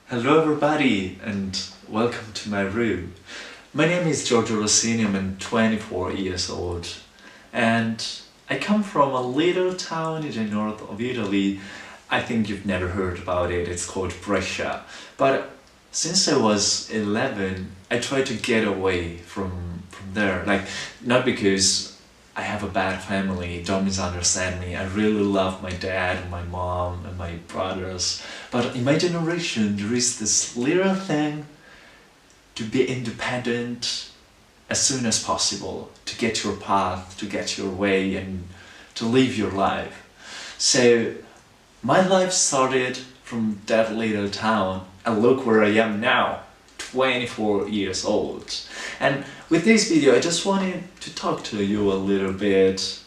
Hello everybody and welcome to my room. My name is Giorgio. I'm 24 years old and I come from a little town in the north of Italy. I think you've never heard about it. It's called Brescia. But since I was 11, I tried to get away from there. Not because I have a bad family, don't misunderstand me. I really love my dad and my mom and my brothers. But in my generation, there is this little thing to be independent as soon as possible, to get your path, to get your way and to live your life. So my life started from that little town and look where I am now, 24 years old. And with this video I just wanted to talk to you a little bit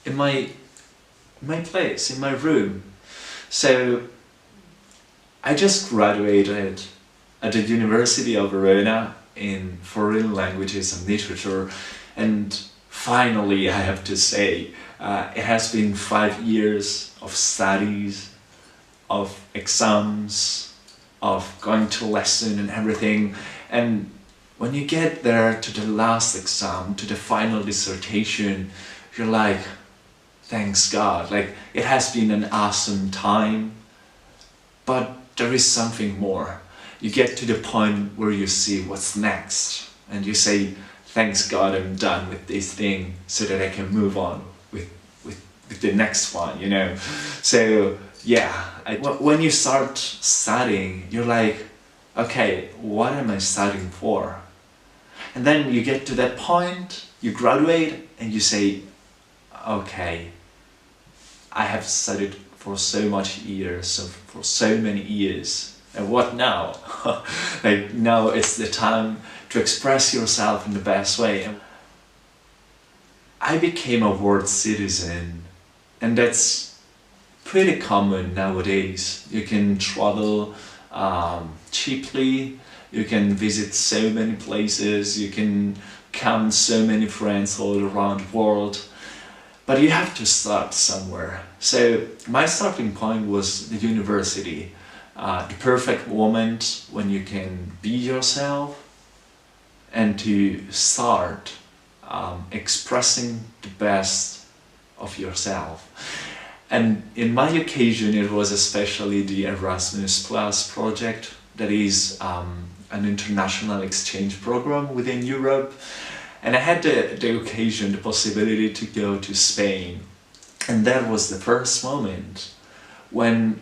in my place, in my room. So I just graduated at the University of Verona in foreign languages and literature, and finally I have to say it has been 5 years of studies, of exams, of going to lesson and everything. And when you get there to the last exam, to the final dissertation, you're like, thanks God, it has been an awesome time, but there is something more. You get to the point where you see what's next and you say, thanks God, I'm done with this thing so that I can move on with the next one, you know. So yeah, when you start studying, you're like, okay, what am I studying for? And then you get to that point, you graduate and you say, okay, I have studied for so much years, for so many years, and what now? Now it's the time to express yourself in the best way. I became a world citizen, and that's pretty common nowadays. You can travel cheaply, you can visit so many places, you can count so many friends all around the world, but you have to start somewhere. So my starting point was the university, the perfect moment when you can be yourself and to start expressing the best of yourself. And in my occasion it was especially the Erasmus Plus project, that is an international exchange program within Europe. And I had the occasion, the possibility to go to Spain. And that was the first moment when,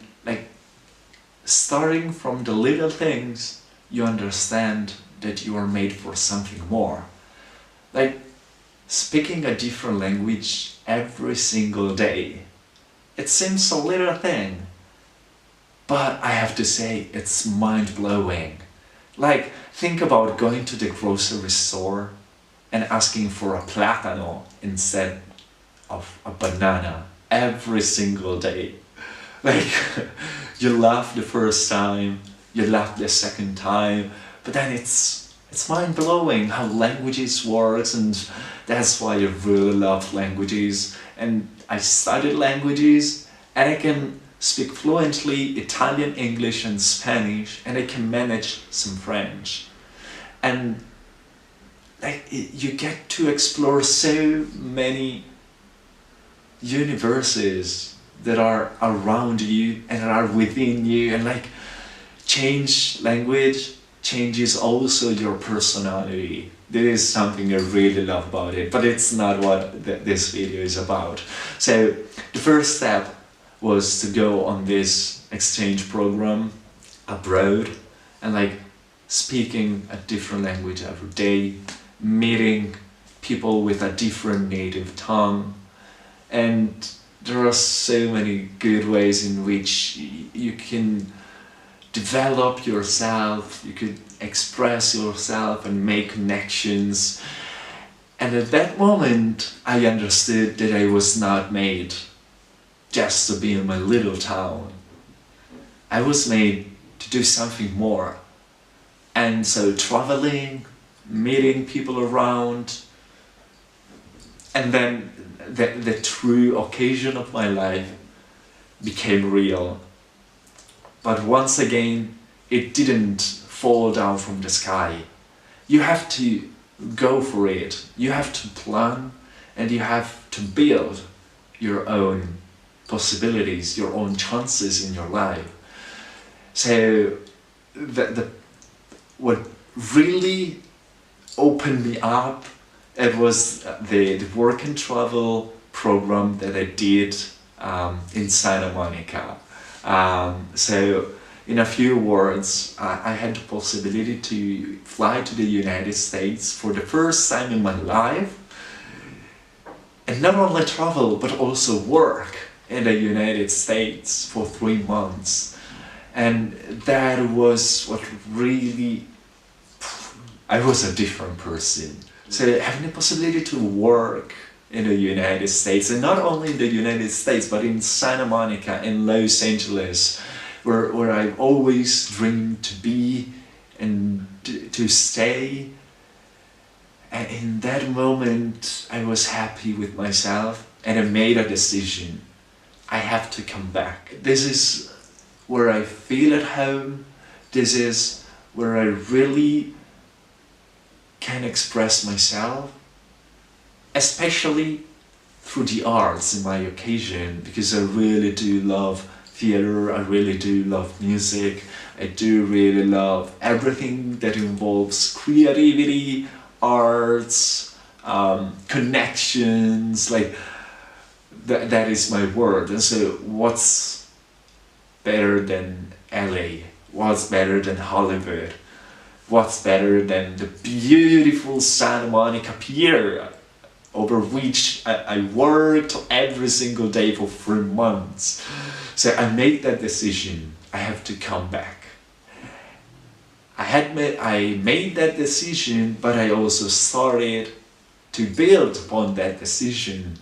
starting from the little things, you understand that you are made for something more. Speaking a different language every single day. It seems a little thing, but I have to say it's mind-blowing. Think about going to the grocery store and asking for a plátano instead of a banana every single day. You laugh the first time, you laugh the second time, but then it's mind-blowing how languages works, and that's why I really love languages. And I studied languages and I can speak fluently Italian, English and Spanish, and I can manage some French. And you get to explore so many universes that are around you and are within you, and change language changes also your personality. There is something I really love about it, but it's not what this video is about. So the first step was to go on this exchange program abroad and speaking a different language every day, meeting people with a different native tongue. And there are so many good ways in which you can develop yourself, you could express yourself and make connections. And at that moment I understood that I was not made just to be in my little town. I was made to do something more. And so traveling, meeting people around, and then the true occasion of my life became real. But once again, it didn't fall down from the sky. You have to go for it. You have to plan and you have to build your own possibilities, your own chances in your life. So what really opened me up, it was the work and travel program that I did in Santa Monica. So in a few words, I had the possibility to fly to the United States for the first time in my life, and not only travel but also work in the United States for 3 months. And that was what really, I was a different person. So having the possibility to work in the United States, and not only in the United States but in Santa Monica, in Los Angeles, where I've always dreamed to be and to stay. And in that moment I was happy with myself and I made a decision. I have to come back. This is where I feel at home. This is where I really can express myself, especially through the arts in my occasion, because I really do love theater, I really do love music, I do really love everything that involves creativity, arts, connections, like that is my word. And so what's better than LA? What's better than Hollywood? What's better than the beautiful Santa Monica Pier, over which I worked every single day for 3 months. So I made that decision. I have to come back. I made that decision, but I also started to build upon that decision.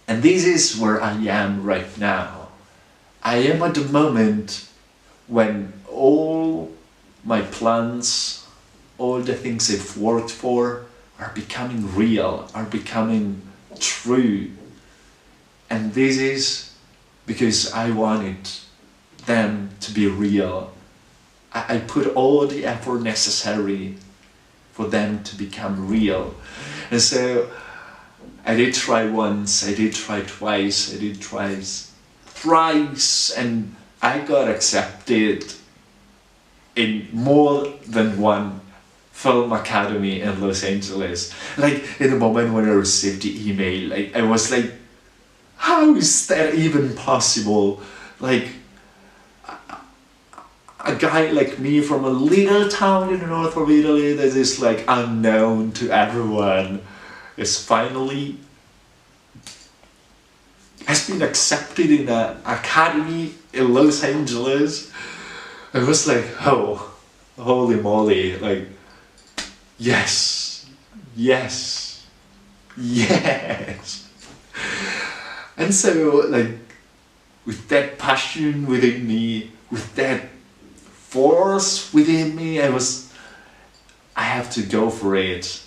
And this is where I am right now. I am at the moment when all my plans, all the things I've worked for are becoming real, are becoming true. And this is because I wanted them to be real. I put all the effort necessary for them to become real. And so I did try once, I did try twice, I did try thrice, and I got accepted in more than one film academy in Los Angeles. Like in the moment when I received the email, like I was like, how is that even possible? Like a guy like me from a little town in the north of Italy that is like unknown to everyone is finally has been accepted in an academy in Los Angeles. I was like, oh, holy moly, like, yes, yes, yes. And so, like, with that passion within me, with that force within me, I have to go for it.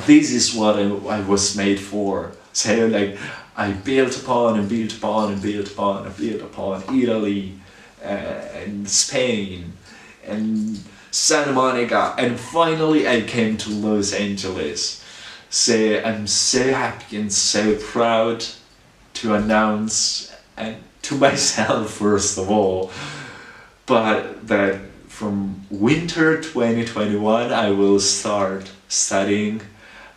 This is what I was made for. So, like, I built upon and built upon and built upon and built upon Italy, and Spain, and Santa Monica, and finally I came to Los Angeles. So I'm so happy and so proud to announce, and to myself first of all, but that from winter 2021 I will start studying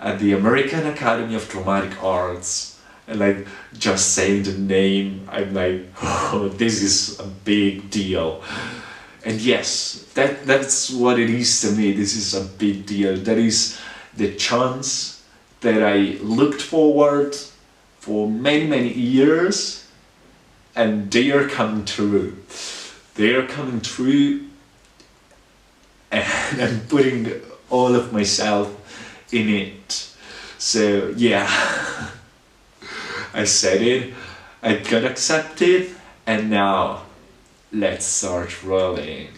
at the American Academy of Dramatic Arts. And like, just saying the name, I'm like, oh, this is a big deal. And yes, that's what it is to me. This is a big deal. That is the chance that I looked forward for many, many years, and they are coming true. They are coming true, and I'm putting all of myself in it. So yeah. I said it, I got accepted, and now let's start rolling.